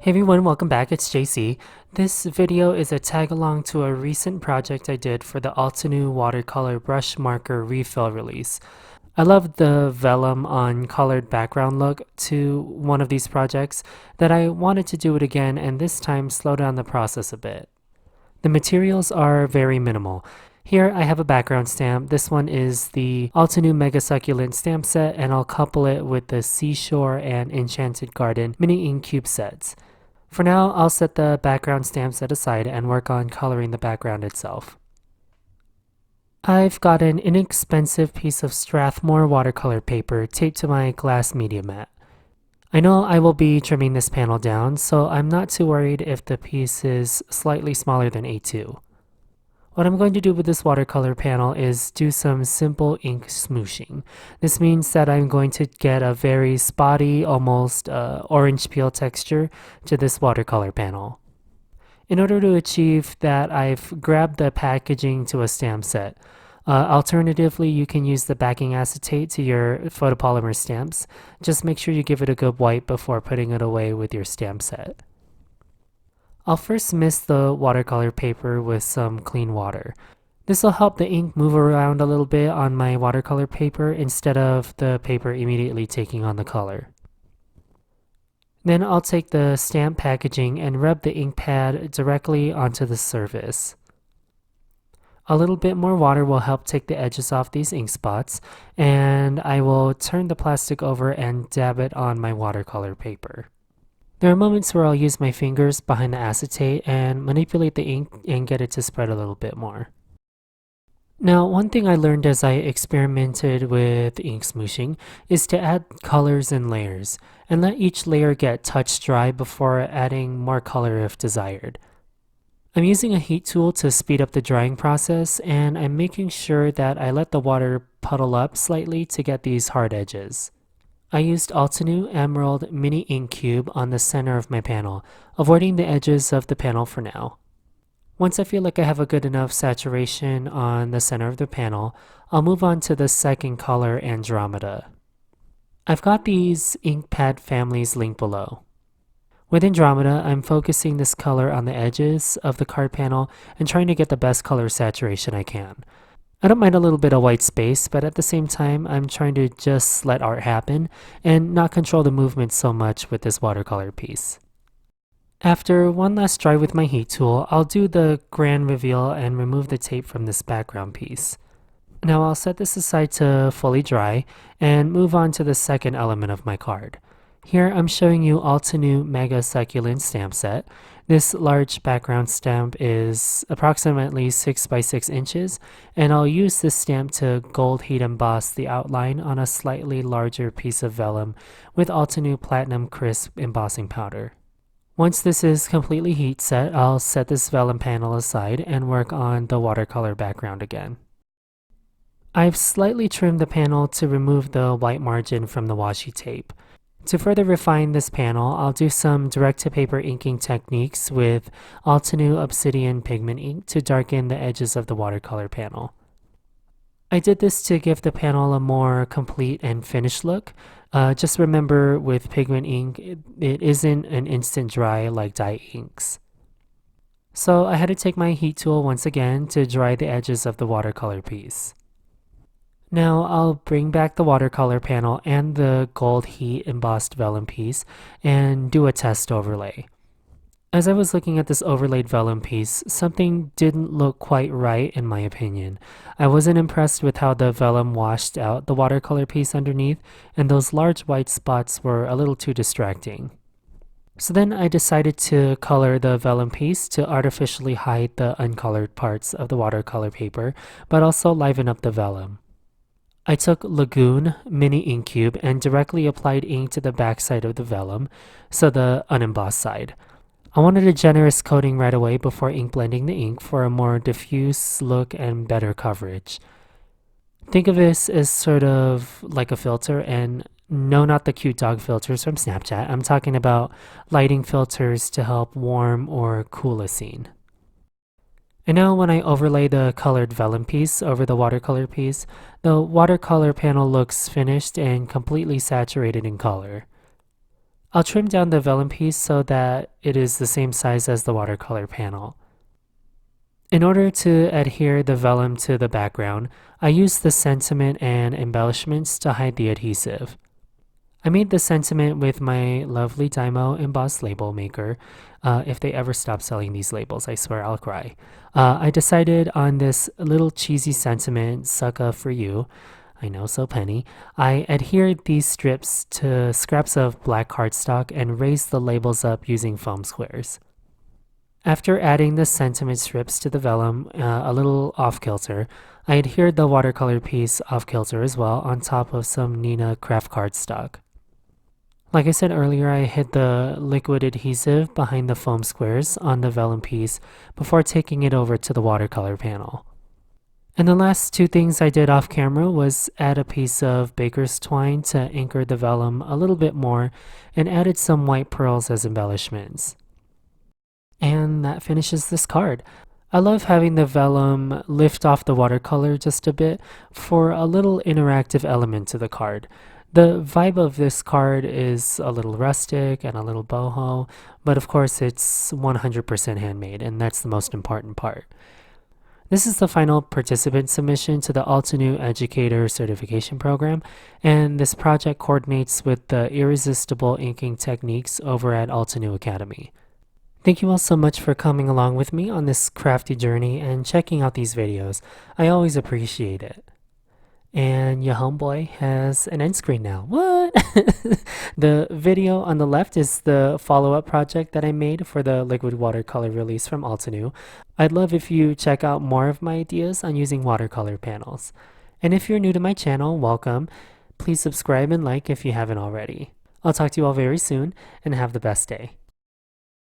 Hey everyone, welcome back, it's JC. This video is a tag along to a recent project I did for the Altenew watercolor brush marker refill release. I love the vellum on colored background look to one of these projects that I wanted to do it again and this time slow down the process a bit. The materials are very minimal. Here I have a background stamp. This one is the Altenew Mega Succulent stamp set and I'll couple it with the Seashore and Enchanted Garden mini ink cube sets. For now, I'll set the background stamp set aside and work on coloring the background itself. I've got an inexpensive piece of Strathmore watercolor paper taped to my glass media mat. I know I will be trimming this panel down, so I'm not too worried if the piece is slightly smaller than A2. What I'm going to do with this watercolor panel is do some simple ink smooshing. This means that I'm going to get a very spotty, almost orange peel texture to this watercolor panel. In order to achieve that, I've grabbed the packaging to a stamp set. Alternatively, you can use the backing acetate to your photopolymer stamps. Just make sure you give it a good wipe before putting it away with your stamp set. I'll first mist the watercolor paper with some clean water. This will help the ink move around a little bit on my watercolor paper instead of the paper immediately taking on the color. Then I'll take the stamp packaging and rub the ink pad directly onto the surface. A little bit more water will help take the edges off these ink spots, and I will turn the plastic over and dab it on my watercolor paper. There are moments where I'll use my fingers behind the acetate and manipulate the ink and get it to spread a little bit more. Now, one thing I learned as I experimented with ink smooshing is to add colors in layers and let each layer get touch dry before adding more color if desired. I'm using a heat tool to speed up the drying process, and I'm making sure that I let the water puddle up slightly to get these hard edges. I used Altenew Emerald Mini Ink Cube on the center of my panel, avoiding the edges of the panel for now. Once I feel like I have a good enough saturation on the center of the panel, I'll move on to the second color, Andromeda. I've got these ink pad families linked below. With Andromeda, I'm focusing this color on the edges of the card panel and trying to get the best color saturation I can. I don't mind a little bit of white space, but at the same time, I'm trying to just let art happen and not control the movement so much with this watercolor piece. After one last dry with my heat tool, I'll do the grand reveal and remove the tape from this background piece. Now I'll set this aside to fully dry and move on to the second element of my card. Here I'm showing you Altenew Mega Succulent stamp set. This large background stamp is approximately 6 by 6 inches, and I'll use this stamp to gold heat emboss the outline on a slightly larger piece of vellum with Altenew Platinum Crisp embossing powder. Once this is completely heat set, I'll set this vellum panel aside and work on the watercolor background again. I've slightly trimmed the panel to remove the white margin from the washi tape. To further refine this panel, I'll do some direct-to-paper inking techniques with Altenew Obsidian Pigment ink to darken the edges of the watercolor panel. I did this to give the panel a more complete and finished look. Just remember, with pigment ink, it isn't an instant dry like dye inks. So I had to take my heat tool once again to dry the edges of the watercolor piece. Now I'll bring back the watercolor panel and the gold heat embossed vellum piece and do a test overlay. As I was looking at this overlaid vellum piece, something didn't look quite right in my opinion. I wasn't impressed with how the vellum washed out the watercolor piece underneath, and those large white spots were a little too distracting. So then I decided to color the vellum piece to artificially hide the uncolored parts of the watercolor paper, but also liven up the vellum. I took Lagoon Mini Ink Cube and directly applied ink to the backside of the vellum, so the unembossed side. I wanted a generous coating right away before ink blending the ink for a more diffuse look and better coverage. Think of this as sort of like a filter, and no, not the cute dog filters from Snapchat. I'm talking about lighting filters to help warm or cool a scene. And now when I overlay the colored vellum piece over the watercolor piece, the watercolor panel looks finished and completely saturated in color. I'll trim down the vellum piece so that it is the same size as the watercolor panel. In order to adhere the vellum to the background, I used the sentiment and embellishments to hide the adhesive. I made the sentiment with my lovely Dymo embossed label maker. If they ever stop selling these labels, I swear I'll cry. I decided on this little cheesy sentiment, sucka for you. I know, so penny. I adhered these strips to scraps of black cardstock and raised the labels up using foam squares. After adding the sentiment strips to the vellum a little off-kilter, I adhered the watercolor piece off-kilter as well on top of some Nina craft cardstock. Like I said earlier, I hid the liquid adhesive behind the foam squares on the vellum piece before taking it over to the watercolor panel. And the last two things I did off camera was add a piece of baker's twine to anchor the vellum a little bit more and added some white pearls as embellishments. And that finishes this card. I love having the vellum lift off the watercolor just a bit for a little interactive element to the card. The vibe of this card is a little rustic and a little boho, but of course it's 100% handmade, and that's the most important part. This is the final participant submission to the Altenew Educator Certification Program, and this project coordinates with the Irresistible inking techniques over at Altenew Academy. Thank you all so much for coming along with me on this crafty journey and checking out these videos. I always appreciate it. And your homeboy has an end screen now. What? The video on the left is the follow-up project that I made for the liquid watercolor release from Altenew. I'd love if you check out more of my ideas on using watercolor panels. And if you're new to my channel, welcome. Please subscribe and like if you haven't already. I'll talk to you all very soon, and have the best day.